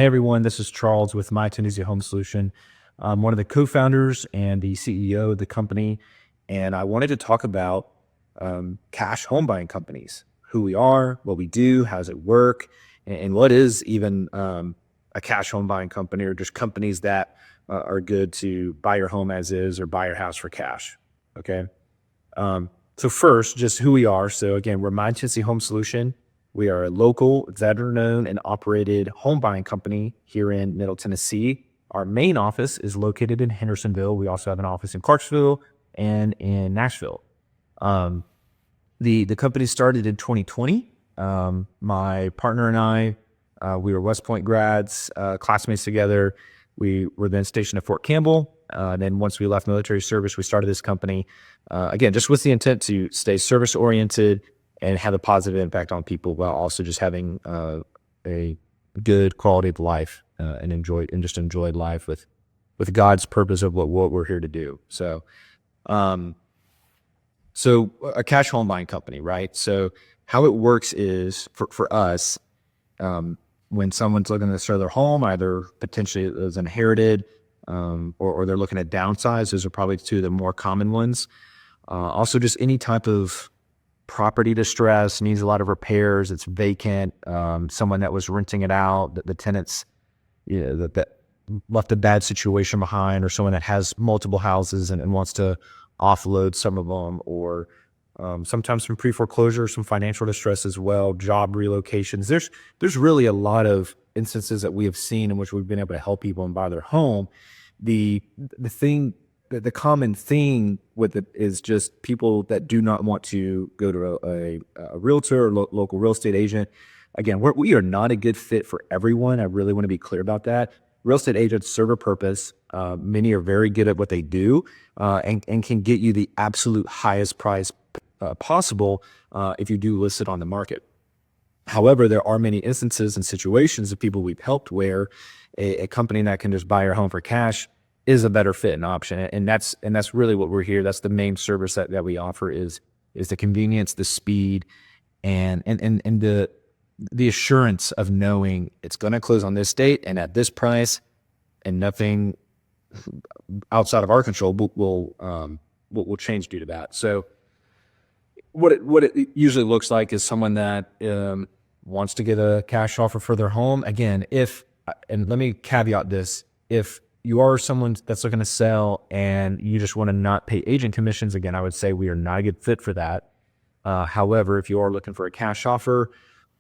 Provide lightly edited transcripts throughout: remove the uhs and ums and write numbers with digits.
Hey everyone, this is Charles with My Tunisia Home Solution. I'm one of the co-founders and the CEO of the company, and I wanted to talk about cash home buying companies, who we are, what we do, how does it work, and what is even a cash home buying company, or just companies that are good to buy your home as is or buy your house for cash. Okay. So first, just who we are. So again, we're My Tunisia Home Solution. We are a local, veteran-owned and operated home buying company here in Middle Tennessee. Our main office is located in Hendersonville. We also have an office in Clarksville and in Nashville. The company started in 2020. My partner and I, we were West Point grads, classmates together. We were then stationed at Fort Campbell. Then once we left military service, we started this company, again, just with the intent to stay service-oriented and have a positive impact on people, while also just having a good quality of life and enjoy life with God's purpose of what we're here to do. So, so a cash home buying company, right? So how it works is for us, when someone's looking to sell their home, either potentially it was inherited, or they're looking at downsize. Those are probably two of the more common ones. Also, just any type of property distress, needs a lot of repairs, it's vacant, someone that was renting it out, the tenants, that left a bad situation behind, or someone that has multiple houses and wants to offload some of them, or sometimes some pre-foreclosure, some financial distress as well, job relocations. There's really a lot of instances that we have seen in which we've been able to help people and buy their home. The common thing with it is just people that do not want to go to a realtor or local real estate agent. Again, we are not a good fit for everyone. I really want to be clear about that. Real estate agents serve a purpose. Many are very good at what they do, and can get you the absolute highest price possible if you do list it on the market. However, there are many instances and situations of people we've helped where a company that can just buy your home for cash is a better fit and option. And that's really what we're here. That's the main service that we offer is the convenience, the speed, and the assurance of knowing it's going to close on this date and at this price, and nothing outside of our control will change due to that. So what it usually looks like is someone that wants to get a cash offer for their home. Again, and let me caveat this, if you are someone that's looking to sell and you just want to not pay agent commissions, again, I would say we are not a good fit for that. However, if you are looking for a cash offer,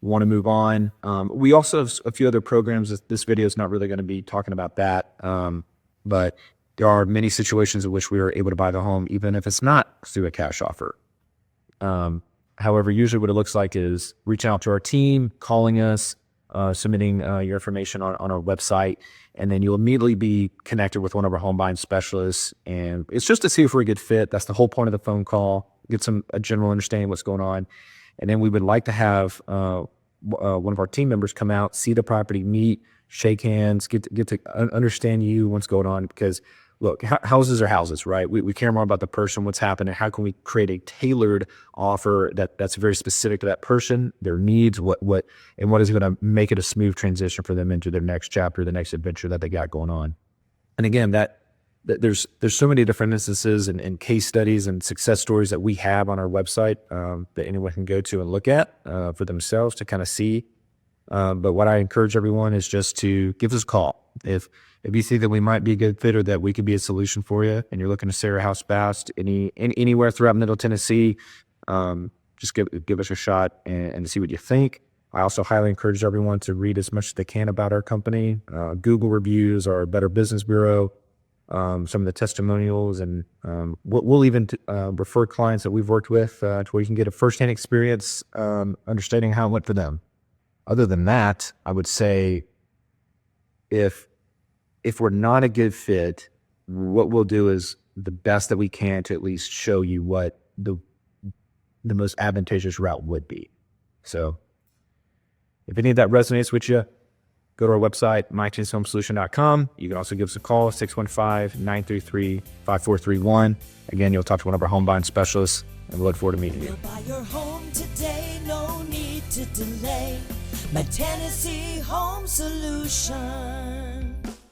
want to move on, we also have a few other programs. This video is not really going to be talking about that, but there are many situations in which we are able to buy the home, even if it's not through a cash offer. However, usually what it looks like is reaching out to our team, calling us, submitting your information on our website, and then you'll immediately be connected with one of our home buying specialists. And it's just to see if we're a good fit. That's the whole point of the phone call, get a general understanding of what's going on. And then we would like to have one of our team members come out, see the property, meet, shake hands, get to understand what's going on. Because look, houses are houses, right? We care more about the person, what's happening. How can we create a tailored offer that's very specific to that person, their needs, and what is going to make it a smooth transition for them into their next chapter, the next adventure that they got going on. And again, that there's so many different instances and case studies and success stories that we have on our website that anyone can go to and look at for themselves to kind of see. But what I encourage everyone is just to give us a call. If you see that we might be a good fit or that we could be a solution for you, and you're looking to sell your house fast anywhere throughout Middle Tennessee, just give us a shot and see what you think. I also highly encourage everyone to read as much as they can about our company, Google reviews, our Better Business Bureau, some of the testimonials, and we'll even refer clients that we've worked with to where you can get a firsthand experience understanding how it went for them. Other than that, I would say if we're not a good fit, what we'll do is the best that we can to at least show you what the most advantageous route would be. So if any of that resonates with you, go to our website, mytunisiahomesolution.com. You can also give us a call, 615-933-5431. Again, you'll talk to one of our home buying specialists, and we look forward to meeting you. We'll buy your home today, no need to delay. My Tennessee Home Solution.